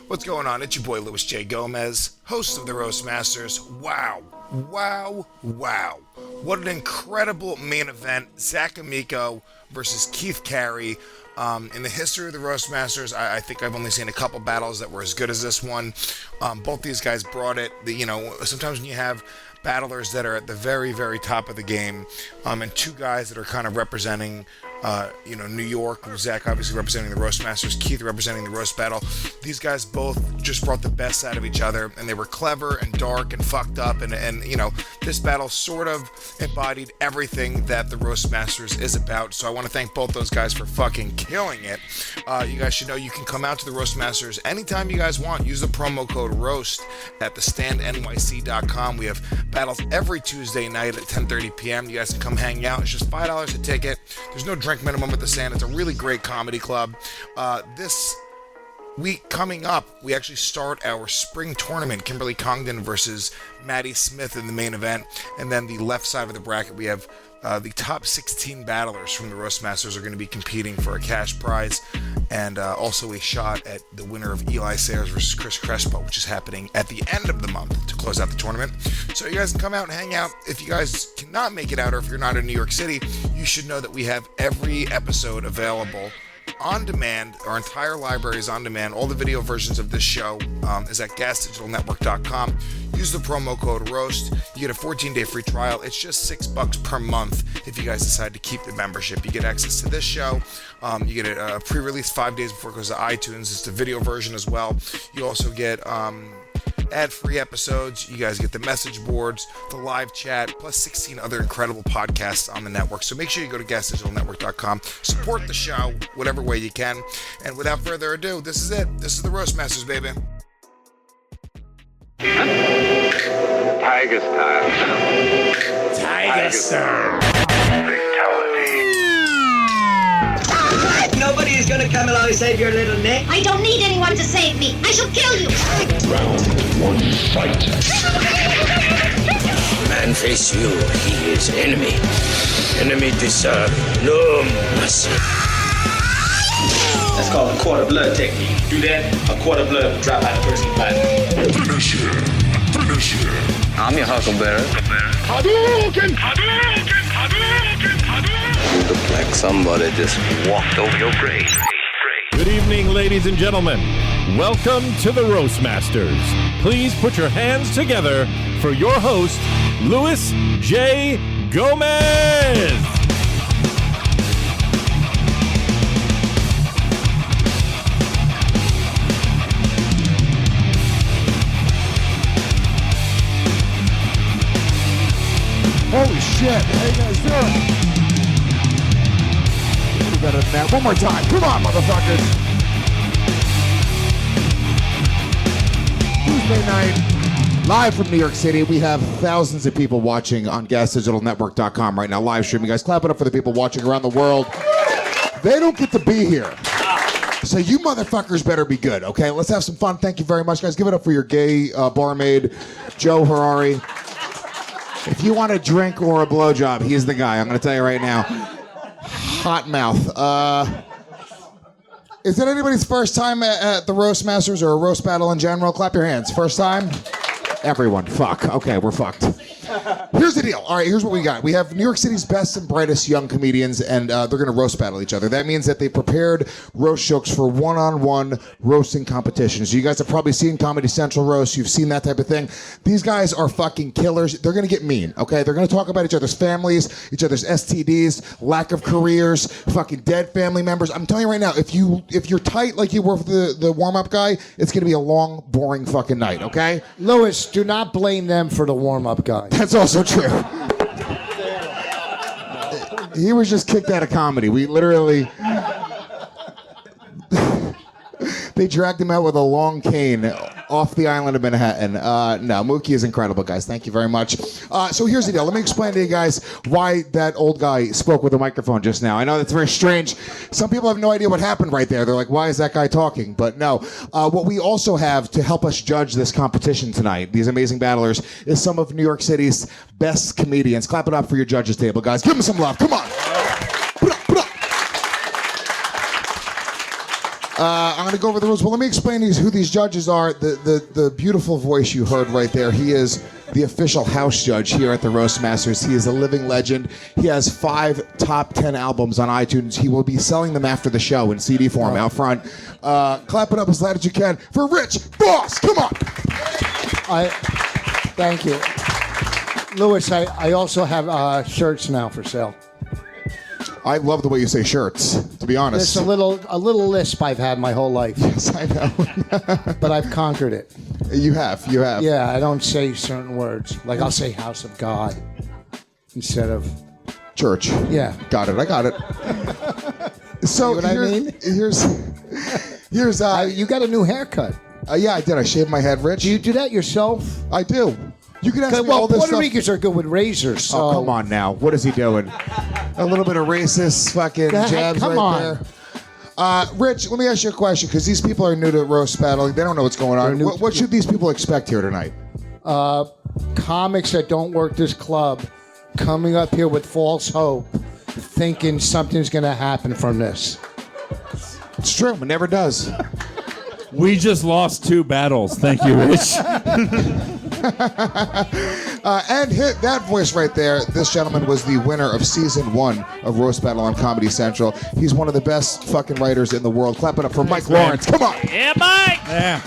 What's going on? It's your boy Louis J. Gomez, host of the Roast Masters. Wow. What an incredible main event. Zac Amico versus Keith Carey. In the history of the Roast Masters, I think I've only seen a couple battles that were as good as this one. Both these guys brought it. Sometimes when you have battlers that are at the very, very top of the game, and two guys that are kind of representing New York, Zac obviously representing the Roast Masters, Keith representing the Roast Battle. These guys both just brought the best out of each other, and they were clever and dark and fucked up, and this battle sort of embodied everything that the Roast Masters is about. So I want to thank both those guys for fucking killing it. You guys should know you can come out to the Roast Masters anytime you guys want. Use the promo code ROAST at thestandnyc.com. We have battles every Tuesday night at 10:30 p.m. You guys can come hang out. It's just $5 a ticket. There's no drink minimum at the Stand. It's a really great comedy club. This week coming up, we actually start our spring tournament. Kimberly Congdon versus Maddie Smith in the main event. And then the left side of the bracket, we have the top 16 battlers from the Roast Masters are going to be competing for a cash prize and also a shot at the winner of Eli Sairs versus Chris Crespo, which is happening at the end of the month to close out the tournament. So you guys can come out and hang out. If you guys cannot make it out, or if you're not in New York City, you should know that we have every episode available on demand. Our entire library is on demand. All the video versions of this show is at gasdigitalnetwork.com. Use the promo code ROAST. You get a 14-day free trial. It's just $6 per month if you guys decide to keep the membership. You get access to this show. You get a pre-release 5 days before it goes to iTunes. It's the video version as well. You also get ad-free episodes. You guys get the message boards, the live chat, plus 16 other incredible podcasts on the network. So make sure you go to gasdigitalnetwork.com. Support the show whatever way you can. And without further ado, this is it. This is the Roast Masters, baby. Tiger style. Tiger style. Nobody is going to come along and save your little neck. I don't need anyone to save me. I shall kill you. Round one, fight. Man face you, he is enemy. Enemy deserve no mercy. That's called a quart of blood technique. Do that, a quart of blood will drop out of the person's body. Finish him. I'm your huckleberry. Hadouken! You look like somebody just walked over your grave. Good evening, ladies and gentlemen. Welcome to the Roast Masters. Please put your hands together for your host, Louis J. Gomez. Holy shit, how you guys doing? Do better than that. One more time. Come on, motherfuckers. Tuesday night, live from New York City. We have thousands of people watching on gasdigitalnetwork.com right now, live streaming. Guys, clap it up for the people watching around the world. They don't get to be here. So you motherfuckers better be good, okay? Let's have some fun. Thank you very much, guys. Give it up for your gay barmaid, Joe Harari. If you want a drink or a blowjob, he's the guy. I'm going to tell you right now. Hot mouth. Is it anybody's first time at the Roast Masters or a roast battle in general? Clap your hands. First time? Everyone. Fuck. Okay, we're fucked. Here's the deal. All right, here's what we got. We have New York City's best and brightest young comedians, and they're going to roast battle each other. That means that they prepared roast jokes for one-on-one roasting competitions. You guys have probably seen Comedy Central roast. You've seen that type of thing. These guys are fucking killers. They're going to get mean, okay? They're going to talk about each other's families, each other's STDs, lack of careers, fucking dead family members. I'm telling you right now, if you're tight like you were for the warm-up guy, it's going to be a long, boring fucking night, okay? Louis, do not blame them for the warm-up guy. That's also true. He was just kicked out of comedy. We literally... They dragged him out with a long cane off the island of Manhattan. No, Mookie is incredible, guys. Thank you very much. So here's the deal. Let me explain to you guys why that old guy spoke with a microphone just now. I know that's very strange. Some people have no idea what happened right there. They're like, why is that guy talking? But no. What we also have to help us judge this competition tonight, these amazing battlers, is some of New York City's best comedians. Clap it up for your judges table, guys. Give them some love. Come on. I'm going to go over the rules. Well, let me explain to you who these judges are. The beautiful voice you heard right there, he is the official house judge here at the Roast Masters. He is a living legend. He has 5 top 10 albums on iTunes. He will be selling them after the show in CD form out front. Clap it up as loud as you can for Rich Boss. Come on. Thank you. Louis, I also have shirts now for sale. I love the way you say shirts, to be honest. It's a little lisp I've had my whole life. Yes, I know. But I've conquered it. You have. Yeah, I don't say certain words. Like I'll say House of God instead of church. Yeah. Got it. I got it. So you know what I mean? Here's you got a new haircut. Yeah, I did. I shaved my head, Rich. Do you do that yourself? I do. You can ask me all this Puerto stuff. Ricans are good with razors. So. Oh, come on now. What is he doing? A little bit of racist fucking jabs there. Rich, let me ask you a question, because these people are new to roast battling. They don't know what's going on. What should these people expect here tonight? Comics that don't work this club coming up here with false hope, thinking something's going to happen from this. It's true. It never does. We just lost 2 battles. Thank you, Rich. And hit that voice right there. This gentleman was the winner of season 1 of Roast Battle on Comedy Central. He's one of the best fucking writers in the world. Clap it up for Mike Lawrence. Come on. Yeah, Mike. Yeah.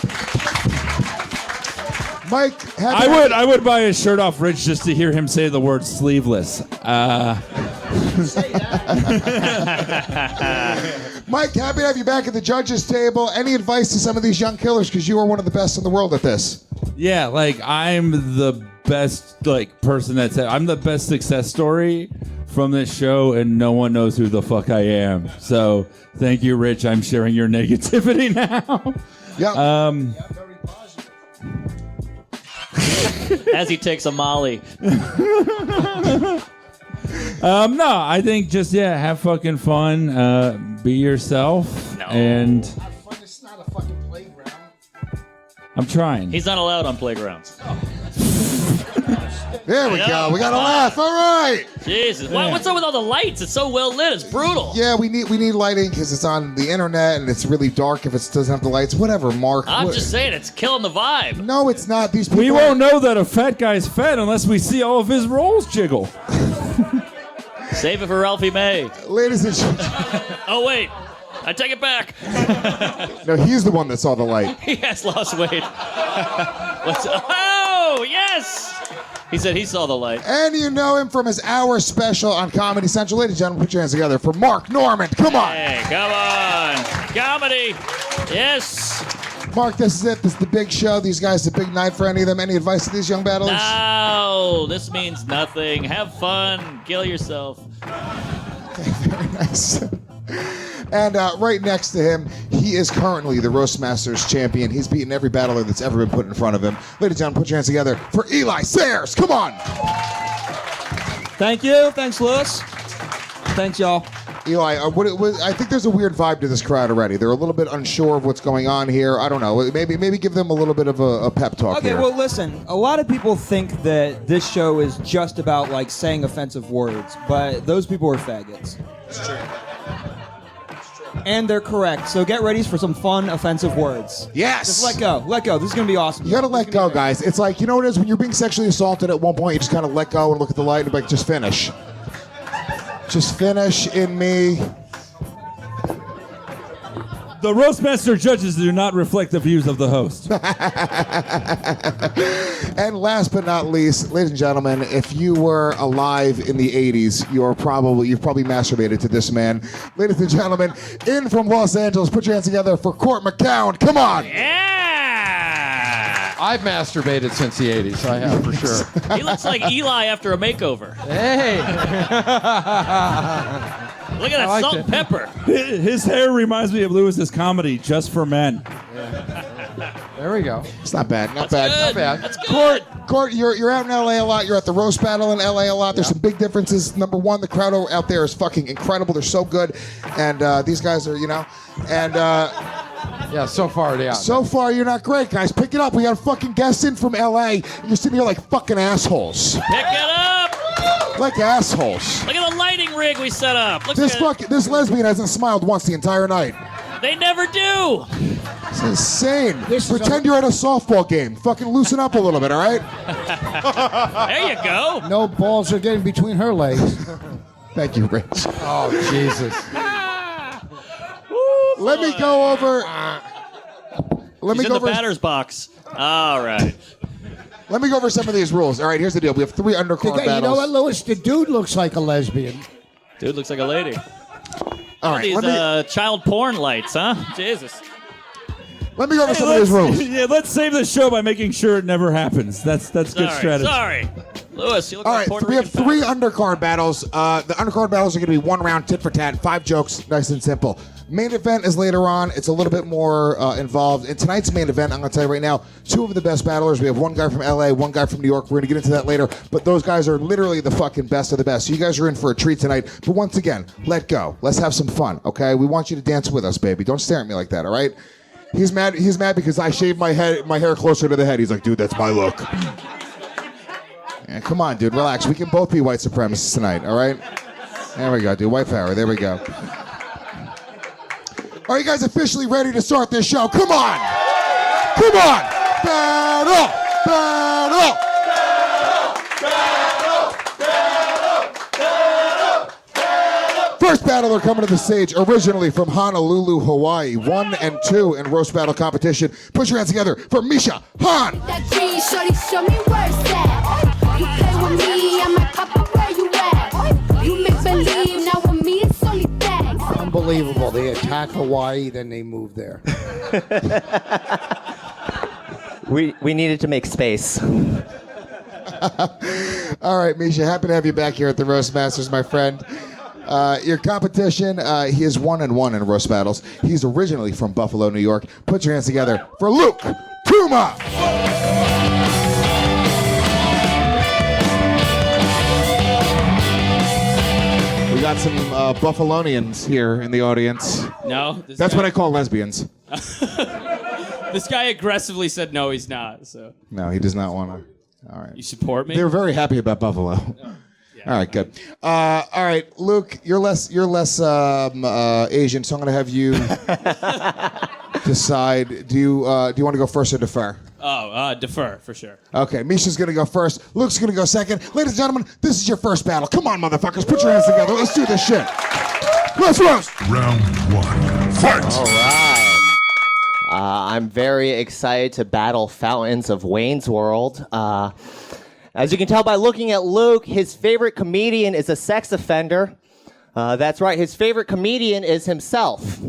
Mike, I would buy his shirt off Rich just to hear him say the word sleeveless. Mike, happy to have you back at the judges' table. Any advice to some of these young killers, because you are one of the best in the world at this? Yeah, I'm the best person I'm the best success story from this show, and no one knows who the fuck I am. So thank you, Rich. I'm sharing your negativity now. Yeah. Very positive. As he takes a Molly. No, I think just have fucking fun, be yourself, and Have fun. It's not a fucking playground. I'm trying. He's not allowed on playgrounds. There we go. We got a laugh. All right. Jesus. What's up with all the lights? It's so well lit. It's brutal. Yeah, we need lighting because it's on the internet and it's really dark if it doesn't have the lights. Whatever, Mark. I'm just saying, it's killing the vibe. No, it's not. These people. We won't know that a fat guy's fat unless we see all of his rolls jiggle. Save it for Ralphie May. Ladies and gentlemen. Oh, wait. I take it back. No, he's the one that saw the light. He has lost weight. Oh, yes. He said he saw the light. And you know him from his hour special on Comedy Central. Ladies and gentlemen, put your hands together for Mark Normand. Come on. Hey, come on. Comedy. Yes. Mark, this is it. This is the big show. These guys, the big night for any of them. Any advice to these young battlers? No, this means nothing. Have fun. Kill yourself. Okay, very nice. And right next to him, he is currently the Roast Masters champion. He's beaten every battler that's ever been put in front of him. Ladies and gentlemen, put your hands together for Eli Sairs. Come on. Thank you. Thanks, Lewis. Thanks, y'all. Eli, I think there's a weird vibe to this crowd already. They're a little bit unsure of what's going on here. I don't know. Maybe give them a little bit of a pep talk Okay, here. well, listen. A lot of people think that this show is just about, saying offensive words, but those people are faggots. It's true. And they're correct, so get ready for some fun, offensive words. Yes! Just let go. Let go. This is going to be awesome. You gotta let go, guys. It's like, you know what it is? When you're being sexually assaulted at one point, you just kind of let go and look at the light and be like, just finish. Just finish in me. The Roastmaster judges do not reflect the views of the host. And last but not least, ladies and gentlemen, if you were alive in the 80s, you've probably masturbated to this man. Ladies and gentlemen, in from Los Angeles, put your hands together for Cort McCown. Come on. Yeah. I've masturbated since the 80s, I have for sure. He looks like Eli after a makeover. Hey. Look at that salt and pepper. His hair reminds me of Lewis's comedy, Just for Men. There we go. It's not bad. Not That's bad. good. Not bad. That's good. Cort, you're out in LA a lot. You're at the roast battle in LA a lot. There's some big differences. Number one, the crowd out there is fucking incredible. They're so good. And these guys are, and yeah, so far, yeah. so far you're not great, guys. Pick it up. We got a fucking guest in from LA. And you're sitting here like fucking assholes. Pick it up. Like assholes. Look at the lighting rig we set up. Look This at lesbian hasn't smiled once the entire night. They never do. It's insane. Pretend you're at a softball game. Fucking loosen up a little bit, all right? There you go. No balls are getting between her legs. Thank you, Rich. Oh, Jesus. Let me go over. He's in the batter's box. All right. Let me go over some of these rules. All right, here's the deal. We have 3 undercard battles. You know what, Lewis? The dude looks like a lesbian. Dude looks like a lady. All right. These child porn lights, huh? Jesus. Let me go over some of these rules. Yeah, let's save the show by making sure it never happens. That's good strategy. Sorry. Lewis, you look All like right, Puerto so we have Rican 3 undercard battles. The undercard battles are going to be 1 round, tit for tat, 5 jokes, nice and simple. Main event is later on. It's a little bit more involved. In tonight's main event, I'm going to tell you right now, 2 of the best battlers. We have 1 guy from LA, 1 guy from New York. We're going to get into that later. But those guys are literally the fucking best of the best. So you guys are in for a treat tonight. But once again, let go. Let's have some fun, okay? We want you to dance with us, baby. Don't stare at me like that, all right? He's mad because I shaved my hair closer to the head. He's like, dude, that's my look. Yeah, come on, dude, relax. We can both be white supremacists tonight, all right? There we go, dude. White power. There we go. Are you guys officially ready to start this show? Come on! Come on! Battle! Battle! First battler coming to the stage, originally from Honolulu, Hawaii. 1 and 2 in roast battle competition. Put your hands together for Misha Han. That green shorty, show me where's that. You play with me, I might pop up where you at. You make believe, now with me it's only thanks. Unbelievable. They attack Hawaii, then they move there. We needed to make space. All right, Misha, happy to have you back here at the Roast Masters, my friend. Your competition, he is 1 and 1 in roast battles. He's originally from Buffalo, New York. Put your hands together for Luke Touma. We got some Buffalonians here in the audience. No. That's what I call lesbians. This guy aggressively said no, he's not. So. No, he does not want to. All right. You support me? They're very happy about Buffalo. All right, good. All right, Luke, you're less Asian, so I'm going to have you decide. Do you want to go first or defer? Oh, defer for sure. Okay, Misha's going to go first. Luke's going to go second. Ladies and gentlemen, this is your first battle. Come on, motherfuckers, put your hands together. Let's do this shit. Let's roast. Round 1, fight. All right. I'm very excited to battle Fountains of Wayne's World. As you can tell by looking at Luke, his favorite comedian is a sex offender. That's right, his favorite comedian is himself.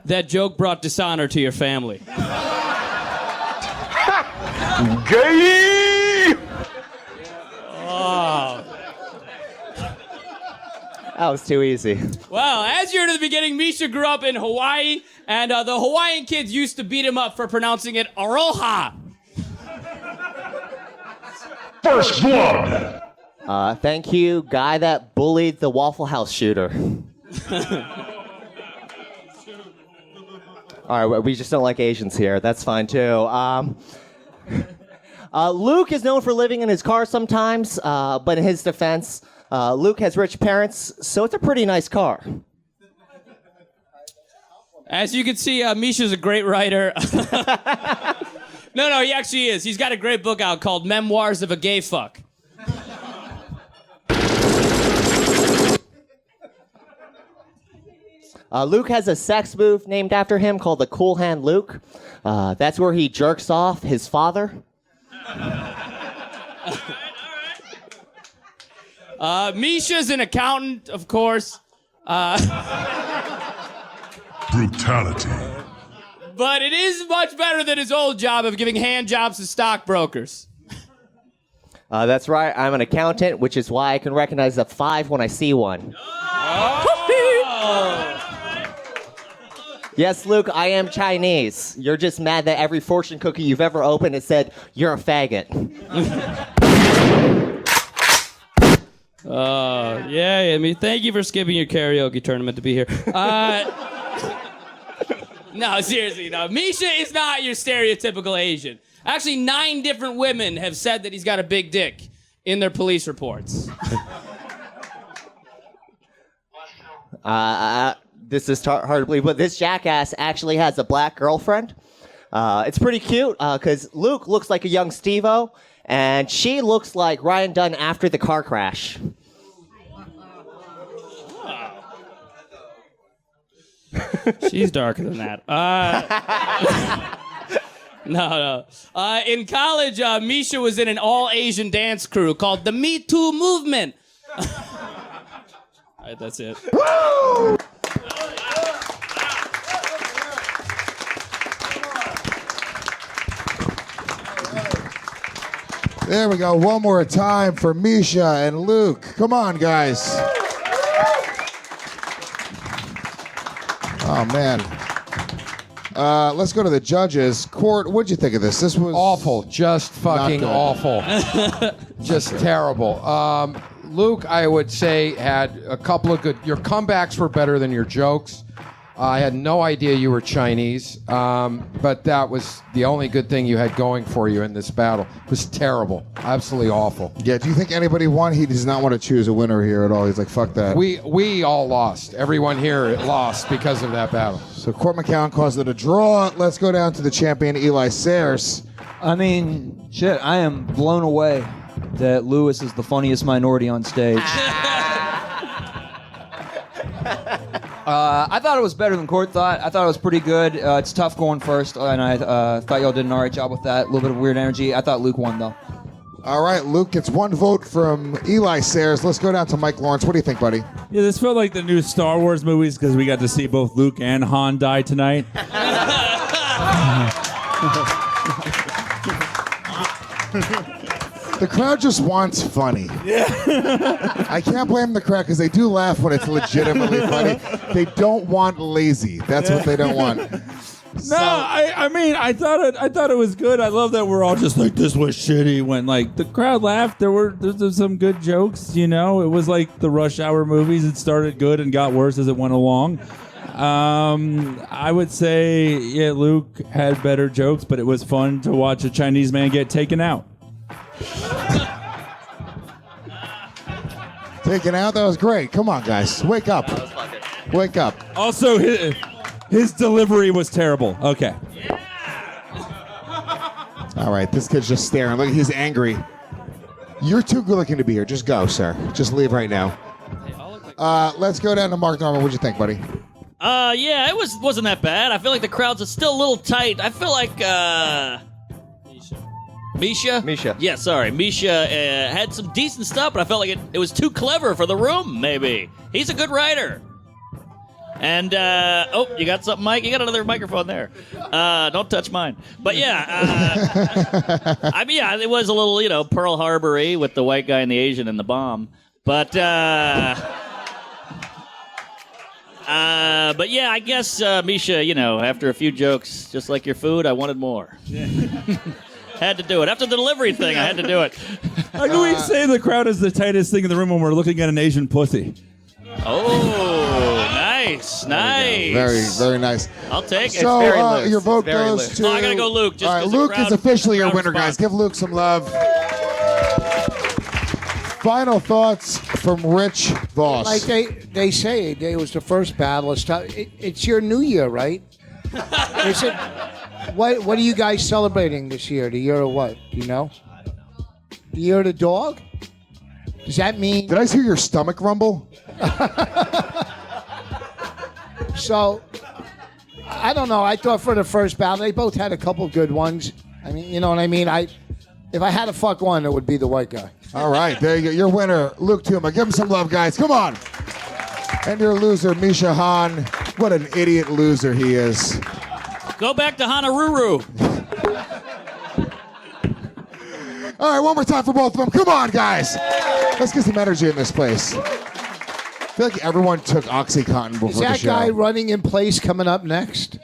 That joke brought dishonor to your family. Gay! Oh. That was too easy. Well, as you heard at the beginning, Misha grew up in Hawaii, and the Hawaiian kids used to beat him up for pronouncing it Aroha. First blood. Thank you, guy that bullied the Waffle House shooter. All right, we just don't like Asians here. That's fine, too. Luke is known for living in his car sometimes, but in his defense, Luke has rich parents, so it's a pretty nice car. As you can see, Misha's a great writer. No, he actually is. He's got a great book out called Memoirs of a Gay Fuck. Luke has a sex move named after him called the Cool Hand Luke. That's where he jerks off his father. Misha's an accountant, of course. Brutality. But it is much better than his old job of giving hand jobs to stockbrokers. That's right, I'm an accountant, which is why I can recognize a 5 when I see one. Yes, Luke, I am Chinese. You're just mad that every fortune cookie you've ever opened it said, you're a faggot. Yeah, I mean, thank you for skipping your karaoke tournament to be here. No, seriously, no. Misha is not your stereotypical Asian. Actually, 9 different women have said that he's got a big dick in their police reports. This is hard to believe, but this jackass actually has a black girlfriend. It's pretty cute because Luke looks like a young Steve-O, and she looks like Ryan Dunn after the car crash. She's darker than that. No. In college, Misha was in an all-Asian dance crew called the Me Too Movement. All right, that's it. Woo! There we go. One more time for Misha and Luke. Come on, guys. Oh, man. Let's go to the judges. Cort, what'd you think of this? This was awful. Just fucking awful. Just terrible. Luke, I would say, had a couple of good... Your comebacks were better than your jokes. I had no idea you were Chinese, but that was the only good thing you had going for you in this battle. It was terrible. Absolutely awful. Yeah, do you think anybody won? He does not want to choose a winner here at all. He's like, fuck that. We all lost. Everyone here lost because of that battle. So Cort McCown caused it a draw. Let's go down to the champion, Eli Sairs. I mean, shit, I am blown away that Lewis is the funniest minority on stage. I thought it was better than Cort thought. I thought it was pretty good. It's tough going first, and I thought y'all did an all right job with that. A little bit of weird energy. I thought Luke won, though. All right, Luke gets one vote from Eli Sairs. Let's go down to Mike Lawrence. What do you think, buddy? Yeah, this felt like the new Star Wars movies because we got to see both Luke and Han die tonight. The crowd just wants funny. Yeah. I can't blame the crowd because they do laugh when it's legitimately funny. They don't want lazy. That's what they don't want. No, I mean, I thought it was good. I love that we're all just like, this was shitty when like the crowd laughed. There's some good jokes, you know. It was like the Rush Hour movies. It started good and got worse as it went along. I would say, yeah, Luke had better jokes, but it was fun to watch a Chinese man get taken out. Taken out? That was great. Come on, guys. Wake up. Wake up. Also, his delivery was terrible. Okay. All right, this kid's just staring. Look, he's angry. You're too good looking to be here. Just go, sir. Just leave right now. Let's go down to Mark Norman. What'd you think, buddy? Yeah, it wasn't that bad. I feel like the crowds are still a little tight. I feel like, Misha? Yeah, sorry. Misha had some decent stuff, but I felt like it was too clever for the room, maybe. He's a good writer. And, you got something, Mike? You got another microphone there. Don't touch mine. But, yeah, I mean, yeah, it was a little, Pearl Harbor-y with the white guy and the Asian and the bomb. But yeah, I guess, Misha, after a few jokes, just like your food, I wanted more. Had to do it. After the delivery thing, I had to do it. How can we say the crowd is the tightest thing in the room when we're looking at an Asian pussy? Oh, nice. Very, very nice. I'll take it. So your vote goes to... Oh, I got to go Luke. All right, Luke is officially your winner, guys. Give Luke some love. Final thoughts from Rich Voss. Like they say, it was the first battle. It's your new year, right? Is it? What are you guys celebrating this year? The year of what? Do you know? The year of the dog? Does that mean... Did I hear your stomach rumble? So, I don't know. I thought for the first battle, they both had a couple good ones. I mean, you know what I mean? If I had to fuck one, it would be the white guy. All right, there you go. Your winner, Luke Touma. Give him some love, guys. Come on. And your loser, Misha Han. What an idiot loser he is. Go back to Honolulu. All right, one more time for both of them. Come on, guys. Let's get some energy in this place. I feel like everyone took OxyContin before the show. Is that guy running in place coming up next?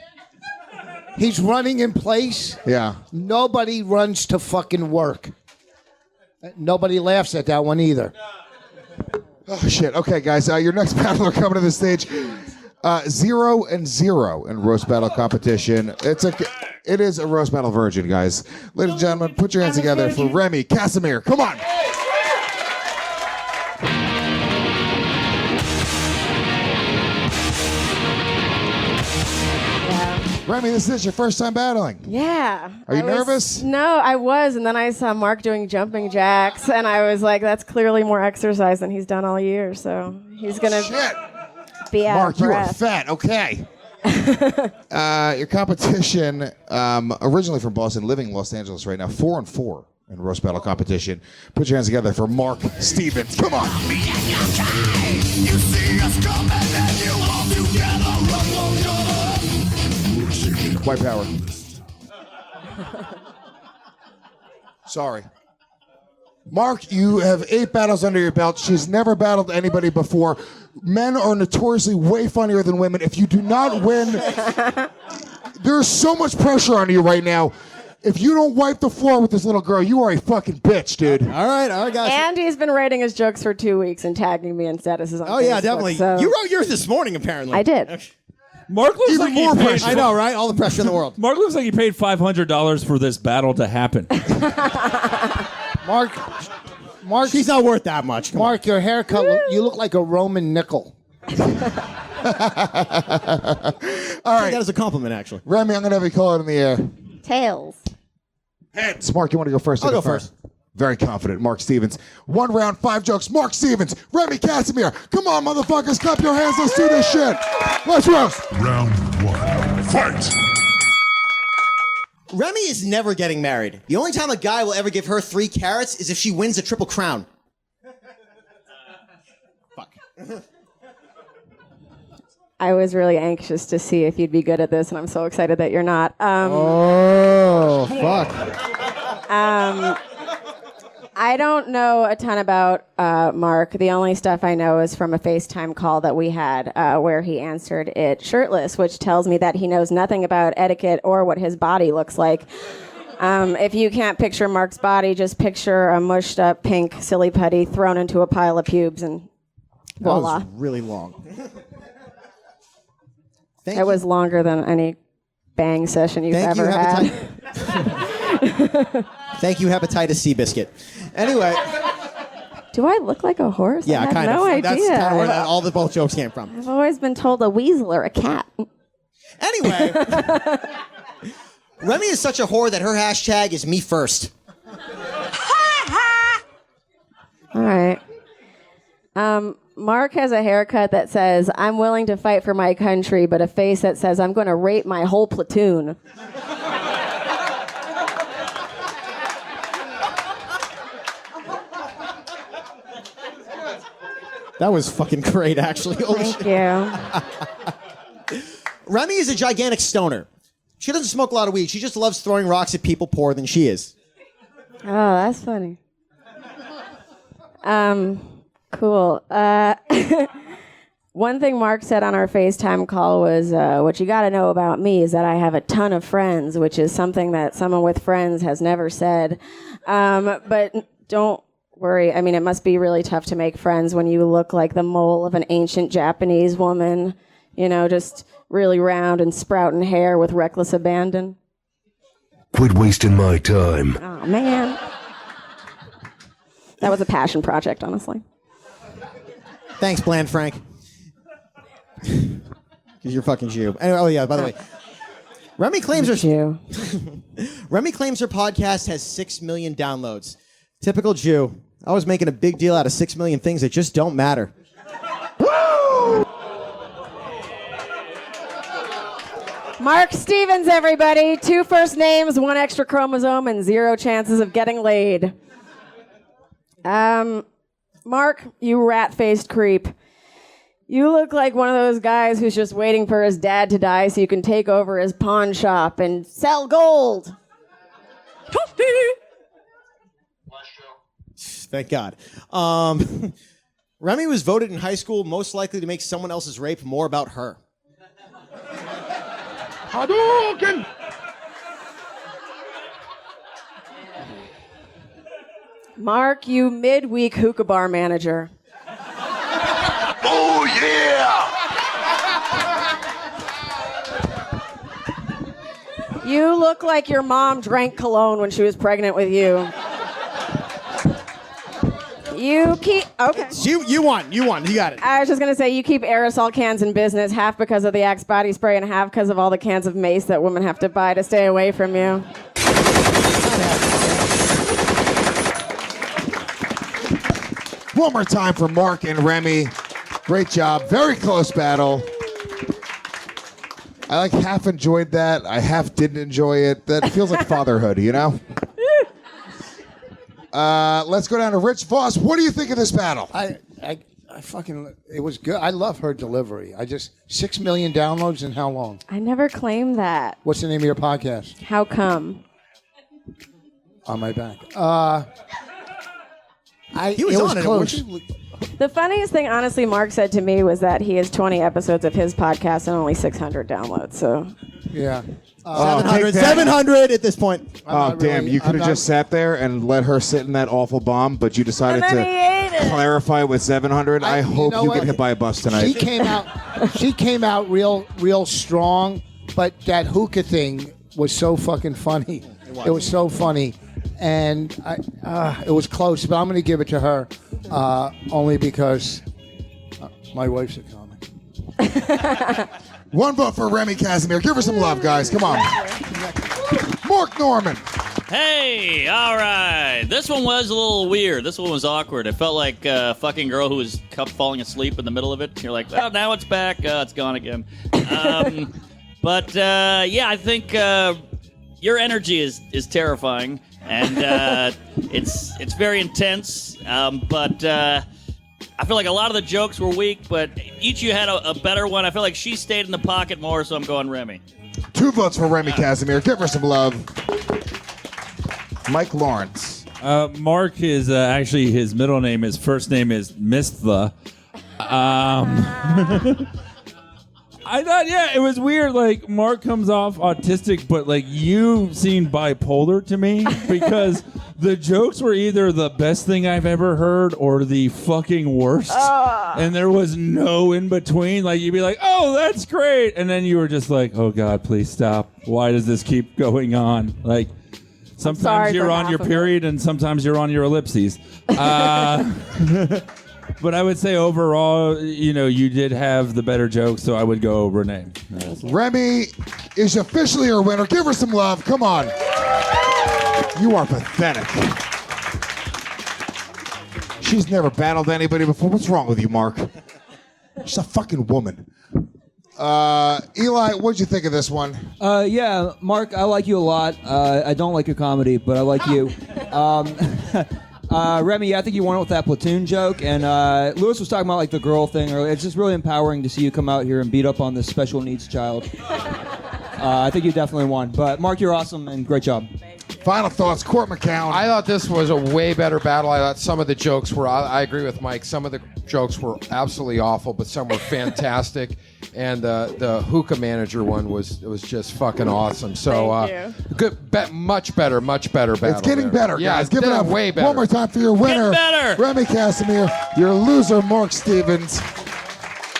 He's running in place? Yeah. Nobody runs to fucking work. Nobody laughs at that one either. Oh, shit. Okay, guys, your next battler coming to the stage. 0-0 in roast battle competition. It is a roast battle virgin, guys. Ladies and gentlemen, put your hands together for Remy Kassimir. Come on. Remy, this is your first time battling. Yeah. Are you nervous? No, I was, and then I saw Mark doing jumping jacks, and I was like, that's clearly more exercise than he's done all year, so he's going to be out Mark, of you are breath. fat. Okay. Your competition, originally from Boston, living in Los Angeles right now, 4-4 in roast battle competition. Put your hands together for Mark Stevens. Come on. White power. Sorry. Mark, you have 8 battles under your belt. She's never battled anybody before. Men are notoriously way funnier than women. If you do not win, there's so much pressure on you right now. If you don't wipe the floor with this little girl, you are a fucking bitch, dude. All right, guys. And he's been writing his jokes for 2 weeks and tagging me in statuses on Oh, yeah, Facebook, definitely. so- You wrote yours this morning, apparently. I did. Mark looks Even like more he paid pressure. I know, right? All the pressure in the world. Mark looks like he paid $500 for this battle to happen. Mark, she's not worth that much. Come Mark, your haircut, you look like a Roman nickel. All right. That is a compliment, actually. Remy, I'm going to have you call it in the air. Tails. Heads. Mark, you want to go first? I'll or go defer? first. Very confident, Mark Stevens. 1 round, 5 jokes. Mark Stevens, Remy Kassimir. Come on, motherfuckers, clap your hands. Let's do this shit. Let's roast. Round 1. Fight! Remy is never getting married. The only time a guy will ever give her 3 carrots is if she wins a Triple Crown. Fuck. I was really anxious to see if you'd be good at this, and I'm so excited that you're not. Oh, fuck. I don't know a ton about Mark. The only stuff I know is from a FaceTime call that we had where he answered it shirtless, which tells me that he knows nothing about etiquette or what his body looks like. If you can't picture Mark's body, just picture a mushed up pink silly putty thrown into a pile of pubes and voila. That was really long. It was longer than any bang session you've ever had. Thank you, Hepatitis C biscuit. Anyway. Do I look like a horse? Yeah, I have kind no of. idea. That's kind of where all the both jokes came from. I've always been told a weasel or a cat. Anyway. Remy is such a whore that her hashtag is me first. All right. Mark has a haircut that says, I'm willing to fight for my country, but a face that says, I'm going to rape my whole platoon. That was fucking great, actually. Thank you. Remy is a gigantic stoner. She doesn't smoke a lot of weed. She just loves throwing rocks at people poorer than she is. Oh, that's funny. Cool. One thing Mark said on our FaceTime call was, what you got to know about me is that I have a ton of friends, which is something that someone with friends has never said. But don't worry. I mean, it must be really tough to make friends when you look like the mole of an ancient Japanese woman, you know, just really round and sprouting hair with reckless abandon. Quit wasting my time. Oh, man. That was a passion project, honestly. Thanks, Bland Frank. Because you're fucking Jew. Anyway, oh, yeah, by the way. Remy claims her Remy claims her podcast has 6 million downloads. Typical Jew. Always making a big deal out of 6 million things that just don't matter. Woo! Mark Stevens, everybody. 2 first names, 1 extra chromosome, and 0 chances of getting laid. Mark, you rat-faced creep. You look like one of those guys who's just waiting for his dad to die so you can take over his pawn shop and sell gold. Thank God. Remy was voted in high school most likely to make someone else's rape more about her. Hadouken! Mark, you midweek hookah bar manager. Oh, yeah! You look like your mom drank cologne when she was pregnant with you. You keep okay. You won. You got it. I was just gonna say you keep aerosol cans in business, half because of the Axe body spray and half because of all the cans of mace that women have to buy to stay away from you. One more time for Mark and Remy. Great job. Very close battle. I like half enjoyed that. I half didn't enjoy it. That feels like fatherhood, you know? Let's go down to Rich Voss. What do you think of this battle? I fucking, it was good. I love her delivery. 6 million downloads in how long? I never claimed that. What's the name of your podcast? How come? On my back. He was on it, close. weren't you? The funniest thing, honestly, Mark said to me was that he has 20 episodes of his podcast and only 600 downloads. So, yeah. 700 at this point. Oh, damn. You could have just sat there and let her sit in that awful bomb, but you decided to clarify with 700. I hope you get hit by a bus tonight. She came out real strong, but that hookah thing was so fucking funny. It was so funny. And it was close, but I'm going to give it to her only because my wife's a comic. One vote for Remy Kassimir. Give her some love, guys. Come on. Mark Norman. Hey, all right. This one was a little weird. This one was awkward. It felt like a fucking girl who was kept falling asleep in the middle of it. You're like, well, now it's back. It's gone again. But yeah, I think your energy is terrifying. And it's very intense, but I feel like a lot of the jokes were weak, but each of you had a better one. I feel like she stayed in the pocket more, so I'm going Remy. 2 votes for Remy Kassimir. Give her some love. Mike Lawrence. Mark is actually, his middle name, his first name is Mistha. I thought, yeah, it was weird. Like, Mark comes off autistic, but, like, you seemed bipolar to me because the jokes were either the best thing I've ever heard or the fucking worst. And there was no in between. Like, you'd be like, oh, that's great. And then you were just like, oh, God, please stop. Why does this keep going on? Like, sometimes you're on your period and sometimes you're on your ellipses. But I would say overall, you know, you did have the better jokes, so I would go Renee. Remy is officially our winner. Give her some love. Come on. You are pathetic. She's never battled anybody before. What's wrong with you, Mark? She's a fucking woman. Eli, what'd you think of this one? Yeah, Mark, I like you a lot. I don't like your comedy, but I like you. Remy, I think you won it with that platoon joke, and Lewis was talking about like the girl thing earlier. It's just really empowering to see you come out here and beat up on this special needs child. I think you definitely won. But Mark, you're awesome and great job. Final thoughts, Cort McCown. I thought this was a way better battle. I thought some of the jokes were, I agree with Mike, some of the jokes were absolutely awful, but some were fantastic. And the hookah manager one was just fucking awesome. So good, much better battle. It's getting better, yeah, guys. Give it up way better. One more time for your winner, Remy Kassimir. Your loser, Mark Stevens.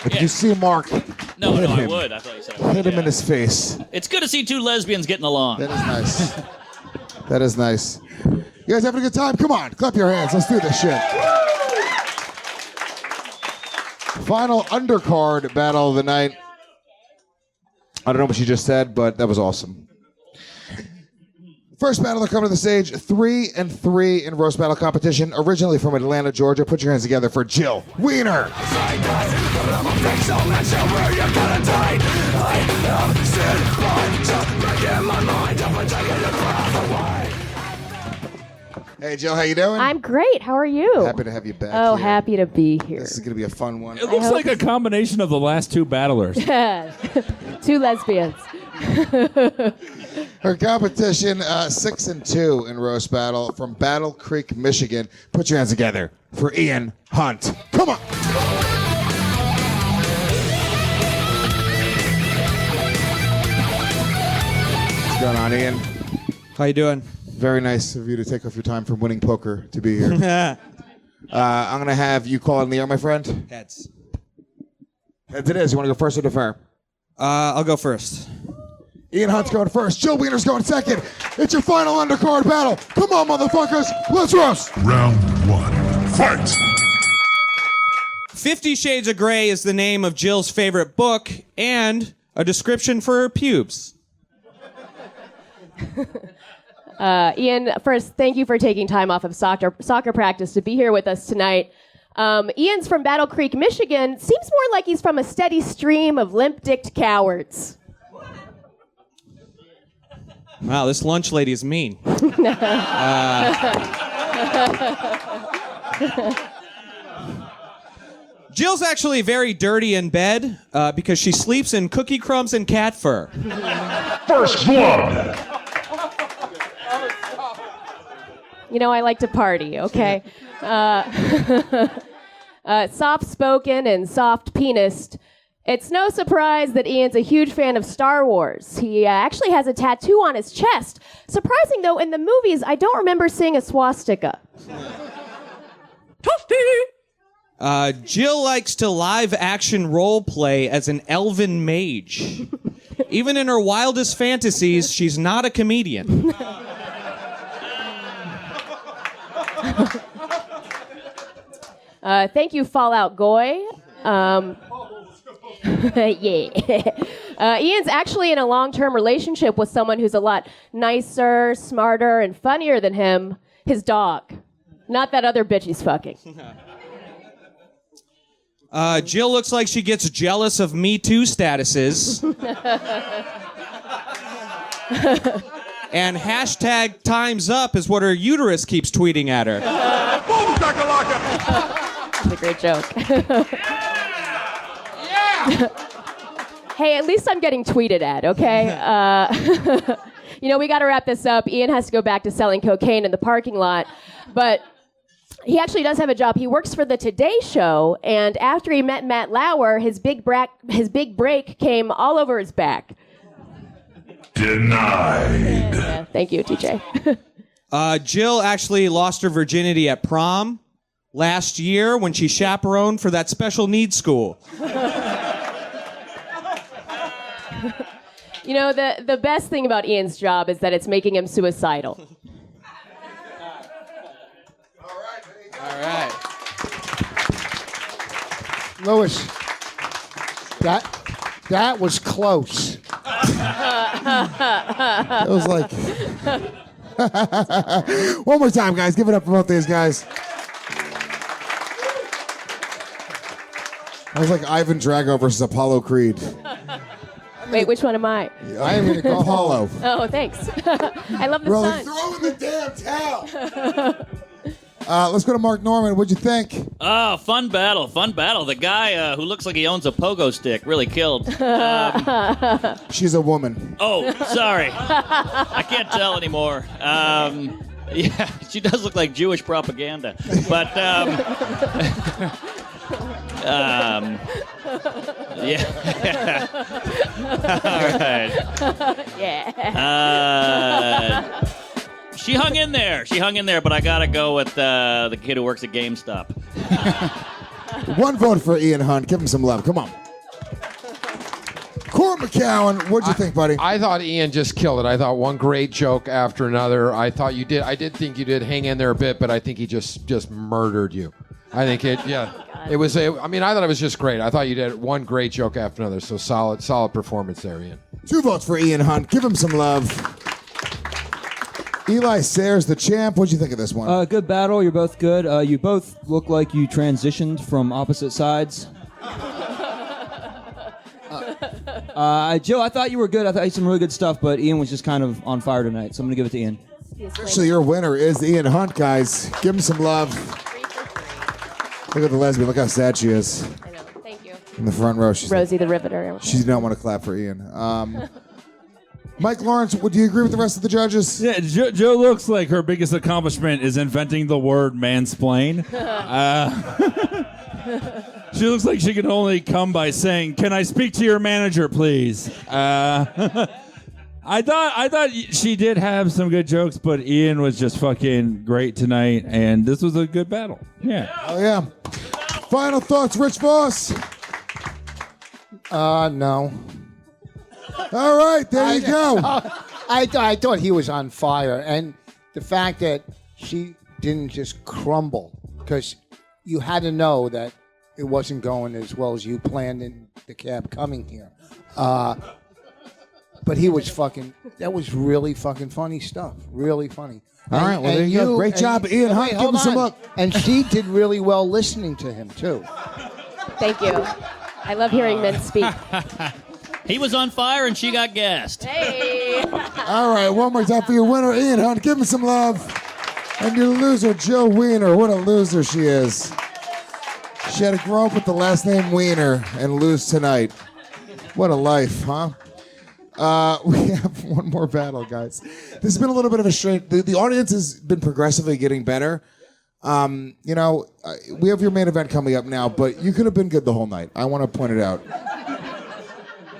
If you see Mark, No, hit I him. would. I thought you said I would. Hit him in his face. It's good to see two lesbians getting along. That is nice. That is nice. You guys having a good time? Come on, clap your hands. Let's do this shit. Final undercard battle of the night. I don't know what you just said, but that was awesome. First battle to come to the stage, 3-3 in roast battle competition, originally from Atlanta, Georgia. Put your hands together for Jill Weiner. Hey, Jill, how you doing? I'm great. How are you? Happy to have you back Oh, here. happy to be here. This is going to be a fun one. It looks like a combination of the last two battlers. Two lesbians. Her competition, 6-2 in roast battle from Battle Creek, Michigan. Put your hands together for Ian Hunt. Come on. What's going on, Ian? How you doing? Very nice of you to take off your time from winning poker to be here. I'm going to have you call in the air, my friend. Heads. Heads it is. You want to go first or defer? I'll go first. Ian Hunt's going first. Jill Weiner's going second. It's your final undercard battle. Come on, motherfuckers. Let's roast. Round 1. Fight! 50 Shades of Grey is the name of Jill's favorite book and a description for her pubes. Ian, first, thank you for taking time off of soccer practice to be here with us tonight. Ian's from Battle Creek, Michigan. Seems more like he's from a steady stream of limp-dicked cowards. Wow, this lunch lady is mean. Jill's actually very dirty in bed because she sleeps in cookie crumbs and cat fur. First blood! You know, I like to party, okay? Soft-spoken and soft-penised. It's no surprise that Ian's a huge fan of Star Wars. He actually has a tattoo on his chest. Surprising, though, in the movies, I don't remember seeing a swastika. Jill likes to live-action role play as an elven mage. Even in her wildest fantasies, she's not a comedian. Thank you, Fallout Goy. Yeah. Ian's actually in a long-term relationship with someone who's a lot nicer, smarter, and funnier than him, his dog. Not that other bitch he's fucking. Jill looks like she gets jealous of Me Too statuses. And hashtag time's up is what her uterus keeps tweeting at her. Boom, shakalaka! That's a great joke. Hey, at least I'm getting tweeted at, okay? You know, we got to wrap this up. Ian has to go back to selling cocaine in the parking lot. But he actually does have a job. He works for the Today Show, and after he met Matt Lauer, his big break came all over his back. Denied. Yeah, thank you, TJ. Jill actually lost her virginity at prom last year when she chaperoned for that special needs school. You know, the best thing about Ian's job is that it's making him suicidal. All right. Louis, that was close. It was like... One more time, guys. Give it up for both these guys. I was like Ivan Drago versus Apollo Creed. Wait, which one am I? I am going to go Apollo. Oh, thanks. I love the Really? sun. Throw in the damn towel. Let's go to Mark Norman. What'd you think? Oh, fun battle. The guy who looks like he owns a pogo stick really killed. She's a woman. Oh, sorry. I can't tell anymore. Yeah, she does look like Jewish propaganda. But, yeah. All right. Yeah. She hung in there, but I gotta go with the kid who works at GameStop. One vote for Ian Hunt. Give him some love. Come on. Cort McCown, what'd you think, buddy? I thought Ian just killed it. I thought one great joke after another. I did think you did hang in there a bit, but I think he just murdered you. I think it was I thought it was just great. I thought you did one great joke after another. So solid performance there, Ian. 2 votes for Ian Hunt. Give him some love. Eli Sairs, the champ. What'd you think of this one? Good battle. You're both good. You both look like you transitioned from opposite sides. Jill, I thought you were good. I thought you had some really good stuff, but Ian was just kind of on fire tonight, so I'm going to give it to Ian. Actually, your winner is Ian Hunt, guys. Give him some love. Look at the lesbian. Look how sad she is. I know. Thank you. In the front row. She's Rosie the Riveter. She did not want to clap for Ian. Mike Lawrence, would you agree with the rest of the judges? Yeah, Joe looks like her biggest accomplishment is inventing the word mansplain. She looks like she can only come by saying, "Can I speak to your manager, please?" I thought she did have some good jokes, but Ian was just fucking great tonight, and this was a good battle. Yeah. Oh yeah. Final thoughts, Rich Voss. No. All right, there you go. I thought he was on fire, and the fact that she didn't just crumble, because you had to know that it wasn't going as well as you planned in the cab coming here. But he was that was really fucking funny stuff. Really funny. All right, well, there you go. Great job, Ian Hunt. Give him some look. And she did really well listening to him, too. Thank you. I love hearing men speak. He was on fire and she got gassed. Hey. All right, one more time for your winner, Ian Hunt. Give him some love. And your loser, Jill Weiner. What a loser she is. She had to grow up with the last name Weiner and lose tonight. What a life, huh? We have one more battle, guys. This has been a little bit of a straight. The audience has been progressively getting better. We have your main event coming up now, but you could have been good the whole night. I want to point it out.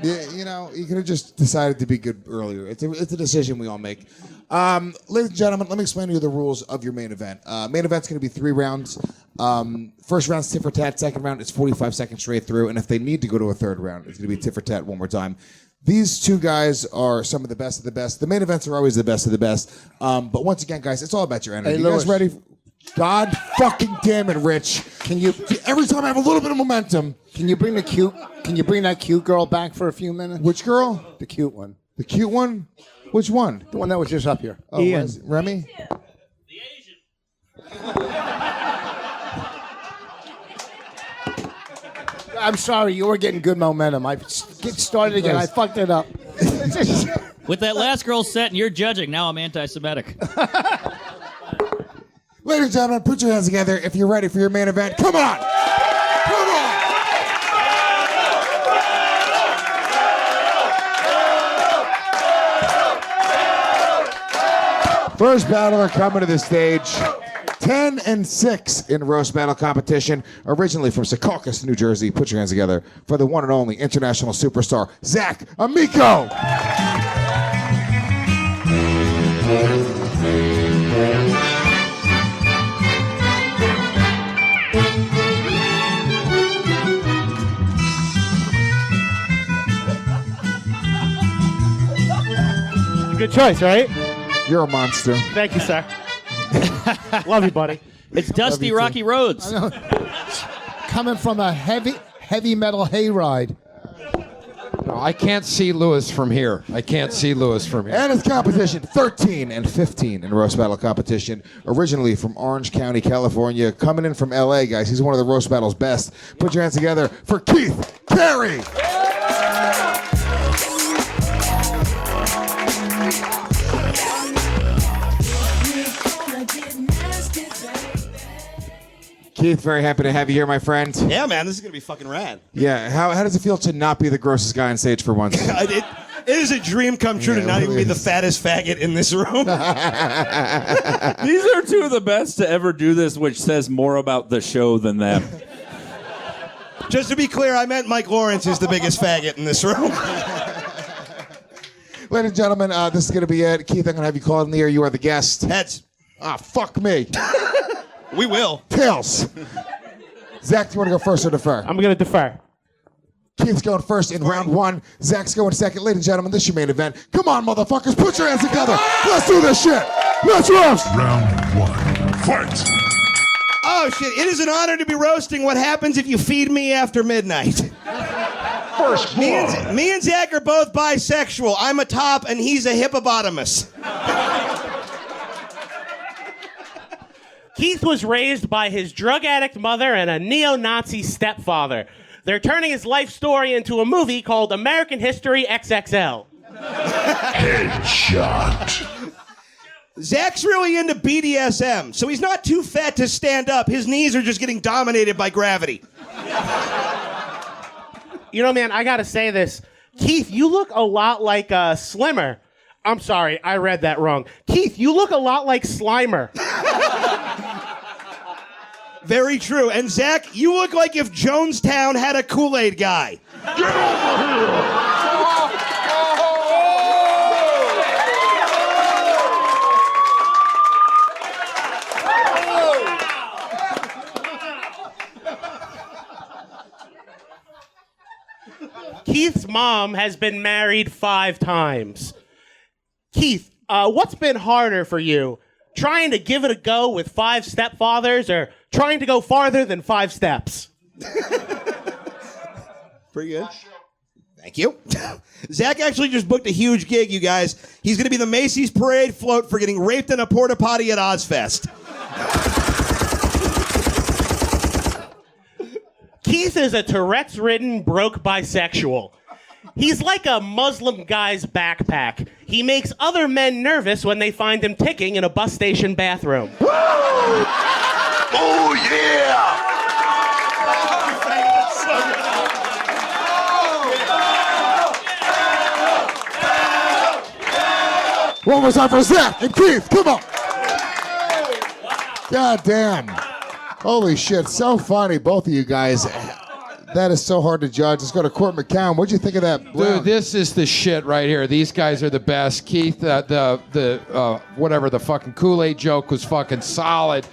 You could have just decided to be good earlier. It's a decision we all make. Ladies and gentlemen, let me explain to you the rules of your main event. Main event's going to be 3 rounds. First round's tit for tat. Second round is 45 seconds straight through. And if they need to go to a third round, it's going to be tit for tat one more time. These two guys are some of the best of the best. The main events are always the best of the best. But once again, guys, it's all about your energy. Hey, you guys Louis. ready? God fucking damn it, Rich. Every time I have a little bit of momentum. Can you bring that cute girl back for a few minutes? Which girl? The cute one. The cute one? Which one? The one that was just up here. Oh, Ian. Remy? I'm sorry, you were getting good momentum. I get started again. I fucked it up. With that last girl set and you're judging, now I'm anti-Semitic. Ladies and gentlemen, put your hands together if you're ready for your main event. Come on! Come on! First battler coming to the stage. 10-6 in roast battle competition. Originally from Secaucus, New Jersey. Put your hands together for the one and only international superstar, Zac Amico. Good choice, right? You're a monster. Thank you, sir. Love you, buddy. It's dusty, rocky roads. Coming from a heavy metal hayride. No, I can't see Lewis from here. And his competition, 13-15 in roast battle competition. Originally from Orange County, California. Coming in from LA, guys. He's one of the roast battle's best. Put your hands together for Keith Carey. Keith, very happy to have you here, my friend. Yeah, man, this is going to be fucking rad. Yeah, how does it feel to not be the grossest guy on stage for once? It is a dream come true to not even be the fattest faggot in this room. These are two of the best to ever do this, which says more about the show than them. Just to be clear, I meant Mike Lawrence is the biggest faggot in this room. Ladies and gentlemen, this is going to be it. Keith, I'm going to have you call in the air. You are the guest. Heads. Ah, fuck me. We will. Tails. Zach, do you want to go first or defer? I'm going to defer. Keith's going first in round 1. Zach's going second. Ladies and gentlemen, this is your main event. Come on, motherfuckers. Put your hands together. Let's do this shit. Let's roast. Round 1. Fight. Oh, shit. It is an honor to be roasting what happens if you feed me after midnight. First blood. Me and Zach are both bisexual. I'm a top and he's a hippopotamus. Keith was raised by his drug addict mother and a neo-Nazi stepfather. They're turning his life story into a movie called American History XXL. Headshot. Zach's really into BDSM, so he's not too fat to stand up. His knees are just getting dominated by gravity. You know, man, I gotta say this. Keith, you look a lot like Slimmer. I'm sorry, I read that wrong. Keith, you look a lot like Slimer. Very true. And Zach, you look like if Jonestown had a Kool-Aid guy. Get over Keith's mom has been married 5 times. Keith, what's been harder for you, trying to give it a go with 5 stepfathers, or trying to go farther than 5 steps? Pretty good. Thank you. Zach actually just booked a huge gig, you guys. He's going to be the Macy's Parade float for getting raped in a porta potty at Ozfest. Keith is a Tourette's-ridden, broke bisexual. He's like a Muslim guy's backpack. He makes other men nervous when they find him ticking in a bus station bathroom. Oh, yeah! One more time for Zach and Keith. Come on. God damn. Holy shit. So funny, both of you guys. That is so hard to judge. Let's go to Cort McCown. What'd you think of that? Dude, this is the shit right here. These guys are the best. Keith, whatever, the fucking Kool-Aid joke was fucking solid.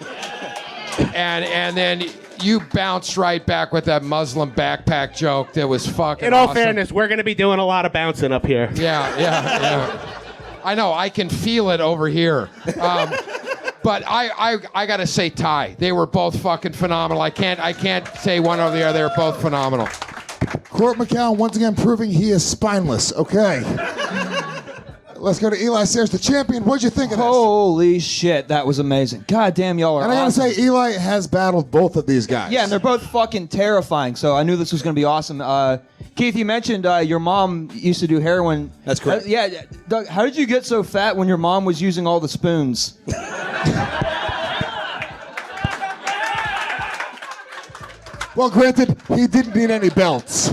And then you bounced right back with that Muslim backpack joke that was fucking In all awesome. fairness, we're going to be doing a lot of bouncing up here. Yeah. I know. I can feel it over here. But I gotta say, Ty, they were both fucking phenomenal. I can't say one over the other. They're both phenomenal. Cort McCown once again proving he is spineless. Okay. Let's go to Eli Sairs, the champion. What'd you think of this? Holy shit, that was amazing. God damn, y'all are And I gotta awesome. say, Eli has battled both of these guys. Yeah, and they're both fucking terrifying, so I knew this was going to be awesome. Keith, you mentioned your mom used to do heroin. That's correct. Yeah, Doug, how did you get so fat when your mom was using all the spoons? Well, granted, he didn't need any belts.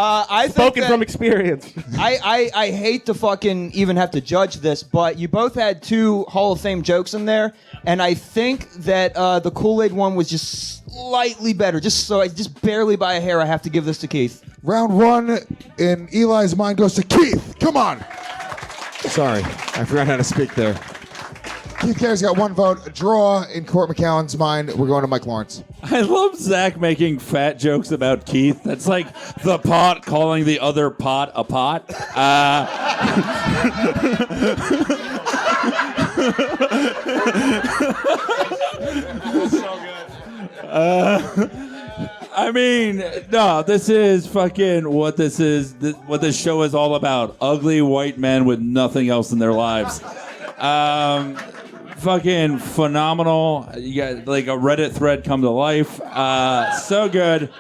I think Spoken that- from experience. I hate to fucking even have to judge this, but you both had 2 Hall of Fame jokes in there, and I think that the Kool-Aid one was just slightly better. Just barely by a hair, I have to give this to Keith. Round 1 in Eli's mind goes to Keith. Come on. Sorry, I forgot how to speak there. Keith Carey's got 1 vote. A draw in Cort McCown's mind. We're going to Mike Lawrence. I love Zach making fat jokes about Keith. That's like the pot calling the other pot a pot. I mean, no, this is fucking what this is. What this show is all about. Ugly white men with nothing else in their lives. Fucking phenomenal. You got like a Reddit thread come to life. So good.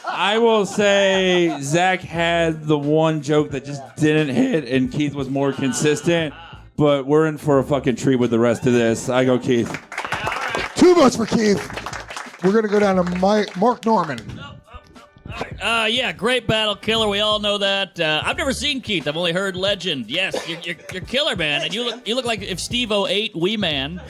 I will say Zach had the one joke that just didn't hit, and Keith was more consistent. But we're in for a fucking treat with the rest of this. I go Keith. 2 votes for Keith. We're going to go down to Mark Norman. Yeah, great battle, killer. We all know that. I've never seen Keith. I've only heard legend. Yes, you're killer, man. And you look like if Steve-O ate Wee Man.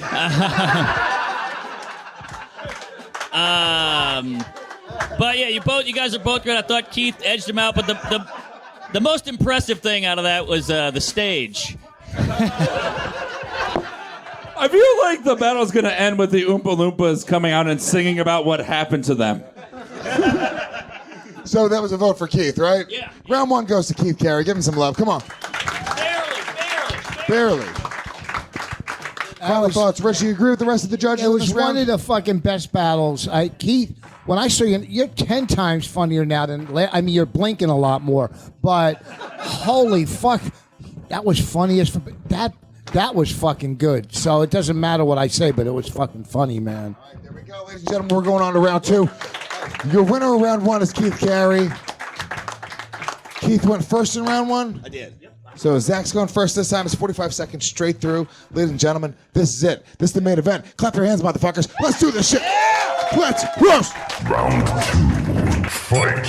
But yeah, you guys are both good. I thought Keith edged him out, but the most impressive thing out of that was the stage. I feel like the battle's going to end with the Oompa Loompas coming out and singing about what happened to them. So that was a vote for Keith, right? Yeah. Round 1 goes to Keith Carey. Give him some love. Come on. Barely. Final thoughts. Rich, you agree with the rest of the judges? It in was this one round? of the fucking best battles. Keith, when I saw you, you're 10 times funnier now than. I mean, you're blinking a lot more. But holy fuck, that was funniest. That was fucking good. So it doesn't matter what I say, but it was fucking funny, man. All right, there we go, ladies and gentlemen. We're going on to round 2. Your winner of round 1 is Keith Carey. Keith went first in round 1. I did. So Zach's going first this time. It's 45 seconds straight through. Ladies and gentlemen, this is it. This is the main event. Clap your hands, motherfuckers. Let's do this shit. Let's roast. Round 2. Fight.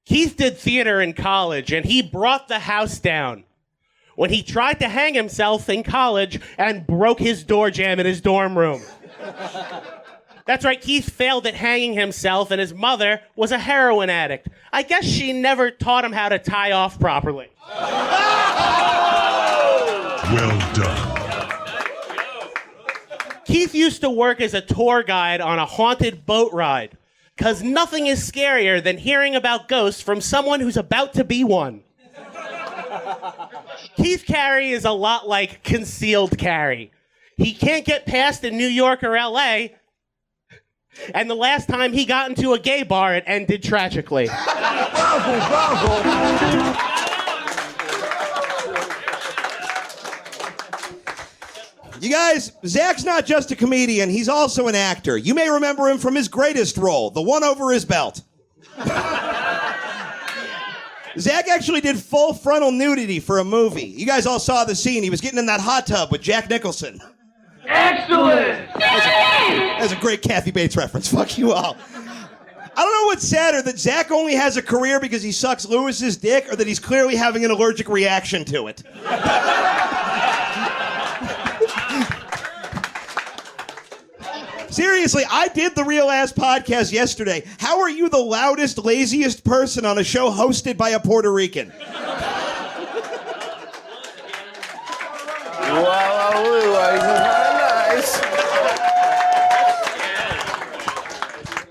Keith did theater in college, and he brought the house down when he tried to hang himself in college and broke his door jamb in his dorm room. That's right, Keith failed at hanging himself, and his mother was a heroin addict. I guess she never taught him how to tie off properly. Well done. Keith used to work as a tour guide on a haunted boat ride, because nothing is scarier than hearing about ghosts from someone who's about to be one. Keith Carey is a lot like concealed Carey. He can't get past in New York or LA. And the last time he got into a gay bar, it ended tragically. You guys, Zach's not just a comedian, he's also an actor. You may remember him from his greatest role, the one over his belt. Zach actually did full frontal nudity for a movie. You guys all saw the scene. He was getting in that hot tub with Jack Nicholson. Excellent! That's a great Kathy Bates reference. Fuck you all. I don't know what's sadder, that Zach only has a career because he sucks Lewis's dick, or that he's clearly having an allergic reaction to it. Seriously, I did the Real Ass podcast yesterday. How are you the loudest, laziest person on a show hosted by a Puerto Rican?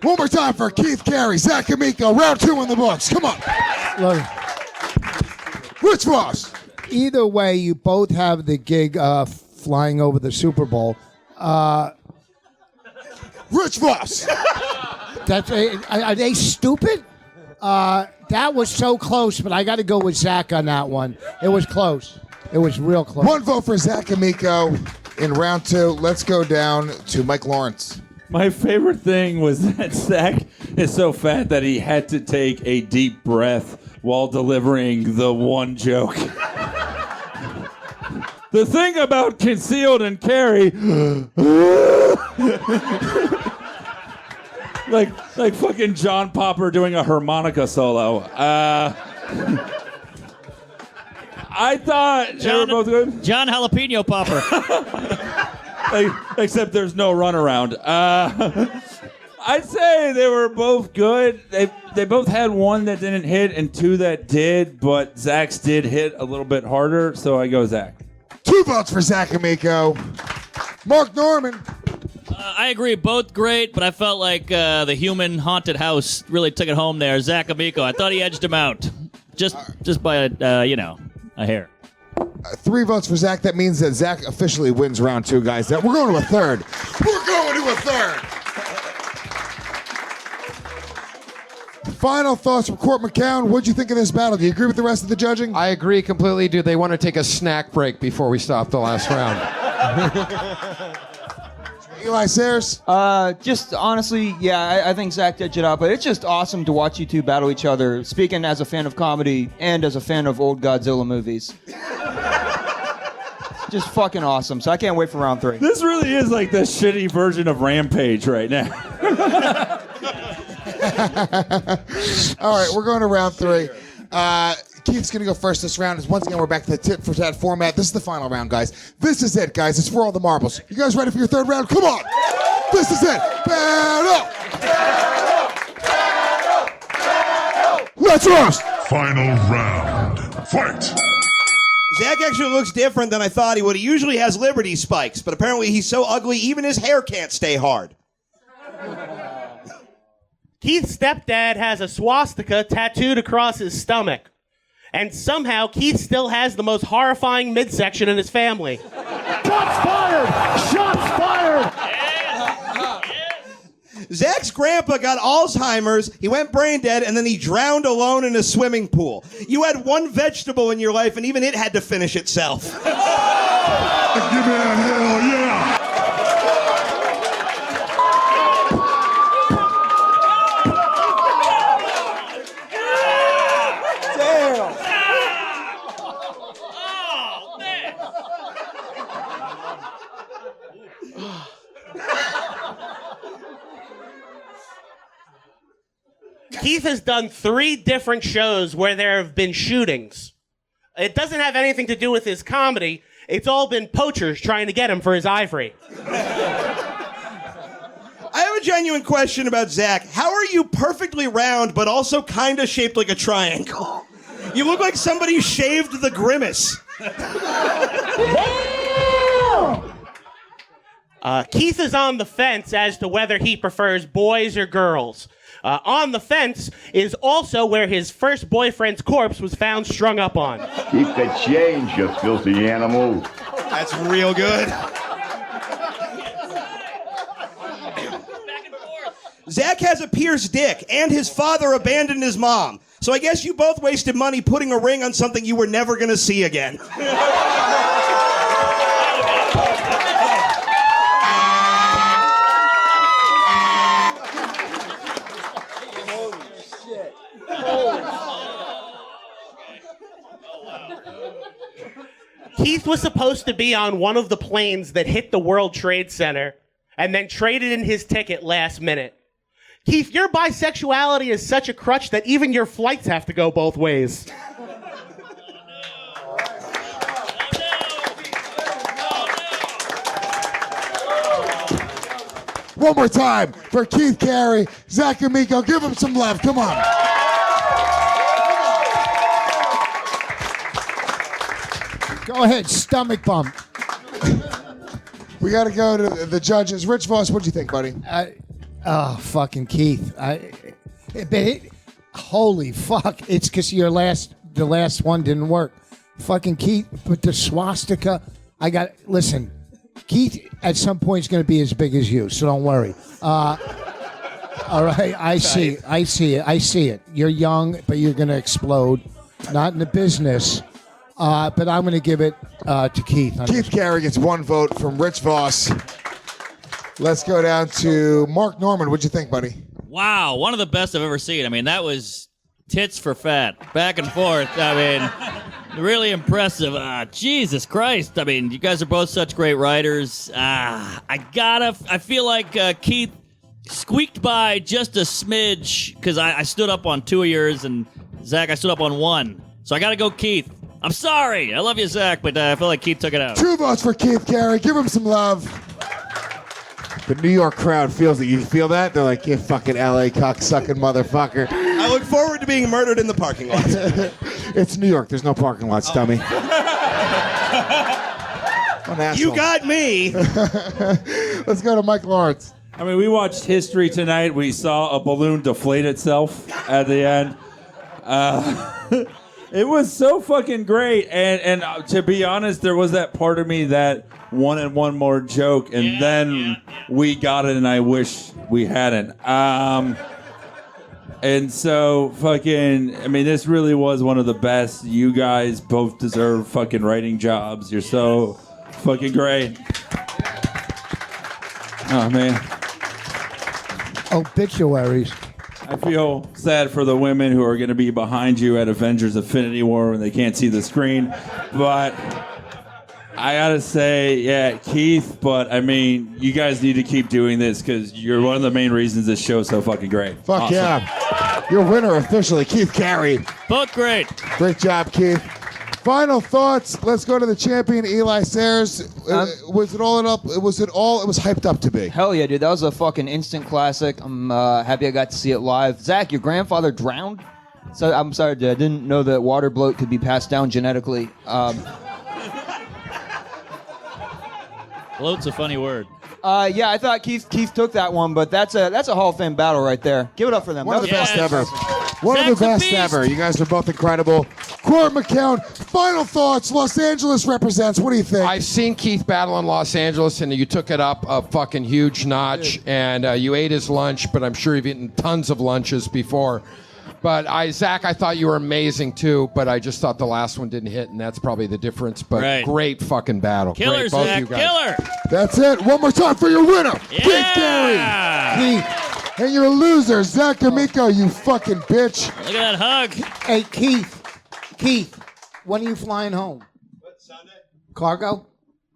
One more time for Keith Carey, Zac Amico, round 2 in the books. Come on. Look, Rich Ross. either way, you both have the gig flying over the Super Bowl. Rich Ross. Are they stupid? That was so close, but I got to go with Zach on that one. It was close. It was real close. One vote for Zac Amico in round 2. Let's go down to Mike Lawrence. My favorite thing was that Zach is so fat that he had to take a deep breath while delivering the one joke. The thing about concealed and carry, like fucking John Popper doing a harmonica solo. I thought they were both good. John Jalapeno Popper. Except there's no runaround. I'd say they were both good. They both had one that didn't hit and 2 that did, but Zach's did hit a little bit harder, so I go Zach. 2 votes for Zac Amico. Mark Norman. I agree, both great, but I felt like the human haunted house really took it home there. Zac Amico, I thought he edged him out, just by a hair. 3 votes for Zach. That means that Zach officially wins round 2, guys. We're going to a third. We're going to a third. Final thoughts from Cort McCown. What'd you think of this battle? Do you agree with the rest of the judging? I agree completely. Do they want to take a snack break before we stop the last round? Eli Sairs? Just honestly, yeah, I think Zach did it out, but it's just awesome to watch you two battle each other, speaking as a fan of comedy and as a fan of old Godzilla movies. Just fucking awesome, so I can't wait for round 3. This really is like the shitty version of Rampage right now. All right, we're going to round 3. Keith's going to go first this round. Once again, we're back to the tit for tat format. This is the final round, guys. This is it, guys. It's for all the marbles. You guys ready for your third round? Come on. This is it. Battle. Let's roast. Final round. Fight. Zach actually looks different than I thought he would. He usually has Liberty spikes, but apparently he's so ugly, even his hair can't stay hard. Keith's stepdad has a swastika tattooed across his stomach. And somehow Keith still has the most horrifying midsection in his family. Shots fired! Shots fired! Zach's grandpa got Alzheimer's, he went brain dead, and then he drowned alone in a swimming pool. You had one vegetable in your life, and even it had to finish itself. Give me a hell yeah! Keith has done 3 different shows where there have been shootings. It doesn't have anything to do with his comedy. It's all been poachers trying to get him for his ivory. I have a genuine question about Zach. How are you perfectly round, but also kind of shaped like a triangle? You look like somebody shaved the grimace. Keith is on the fence as to whether he prefers boys or girls. On the fence is also where his first boyfriend's corpse was found strung up on. Keep the change, you filthy animal. That's real good. Zac has a pierced dick, and his father abandoned his mom. So I guess you both wasted money putting a ring on something you were never going to see again. Keith was supposed to be on one of the planes that hit the World Trade Center and then traded in his ticket last minute. Keith, your bisexuality is such a crutch that even your flights have to go both ways. One more time for Keith Carey, Zac Amico. Give him some love. Come on. Go ahead, stomach bump. We got to go to the judges. Rich Voss, what'd you think, buddy? Fucking Keith. Holy fuck. It's because the last one didn't work. Fucking Keith, but the swastika, listen, Keith at some point is going to be as big as you, so don't worry. All right, I see it. You're young, but you're going to explode. Not in the business. But I'm going to give it to Keith. Keith Carey gets one vote from Rich Voss. Let's go down to Mark Norman. What'd you think, buddy? Wow, one of the best I've ever seen. I mean, that was tits for fat, back and forth. I mean, really impressive. Jesus Christ. I mean, you guys are both such great writers. I feel like Keith squeaked by just a smidge because I stood up on 2 of yours, and Zac, I stood up on 1. So I got to go Keith. I'm sorry. I love you, Zac, but I feel like Keith took it out. 2 votes for Keith Carey. Give him some love. The New York crowd feels it. You feel that? They're like, you fucking LA cocksucking motherfucker. I look forward to being murdered in the parking lot. It's New York. There's no parking lots, dummy. You got me. Let's go to Mike Lawrence. I mean, we watched History tonight. We saw a balloon deflate itself at the end. It was so fucking great, and to be honest, there was that part of me that wanted one more joke, and then we got it, and I wish we hadn't. And so, fucking, I mean, this really was one of the best. You guys both deserve fucking writing jobs. You're so fucking great. Oh, man. Obituaries. I feel sad for the women who are going to be behind you at Avengers Infinity War when they can't see the screen. But I got to say, yeah, Keith, but I mean, you guys need to keep doing this because you're one of the main reasons this show's so fucking great. Fuck awesome. Yeah. Your winner officially, Keith Carey. Both great. Great job, Keith. Final thoughts. Let's go to the champion, Eli Sairs. Was it hyped up to be? Hell yeah, dude. That was a fucking instant classic. I'm happy I got to see it live. Zac, your grandfather drowned? So I'm sorry, dude. I didn't know that water bloat could be passed down genetically. Bloat's a funny word. Yeah, I thought Keith took that one, but that's a Hall of Fame battle right there. Give it up for them. One of the best ever. One of the best ever. You guys are both incredible. Cort, McCown, final thoughts. Los Angeles represents. What do you think? I've seen Keith battle in Los Angeles, and you took it up a fucking huge notch, and you ate his lunch, but I'm sure you've eaten tons of lunches before. But Zac, I thought you were amazing too, but I just thought the last one didn't hit, and that's probably the difference. But Great fucking battle. Killer, great, both Zac, you guys. killer. That's it. One more time for your winner, Keith Carey. Keith. And your loser, Zac Amico, you fucking bitch. Look at that hug. Hey, Keith, when are you flying home? What, Sunday? Cargo?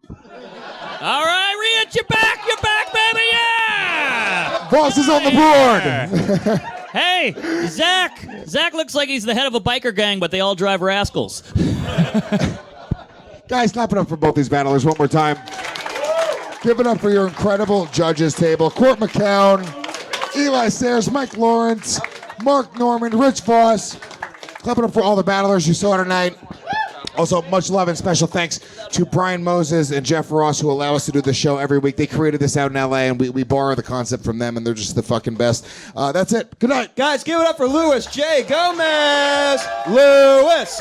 All right, Rhea, you're back, baby, yeah! Boss is on the board. Hey, Zac looks like he's the head of a biker gang, but they all drive rascals. Guys, clap it up for both these battlers one more time. Give it up for your incredible judges table. Cort McCown, Eli Sairs, Mike Lawrence, Mark Norman, Rich Voss. Clap it up for all the battlers you saw tonight. Also, much love and special thanks to Brian Moses and Jeff Ross, who allow us to do the show every week. They created this out in LA, and we borrow the concept from them, and they're just the fucking best. That's it. Good night. Guys, give it up for Louis J. Gomez. Louis.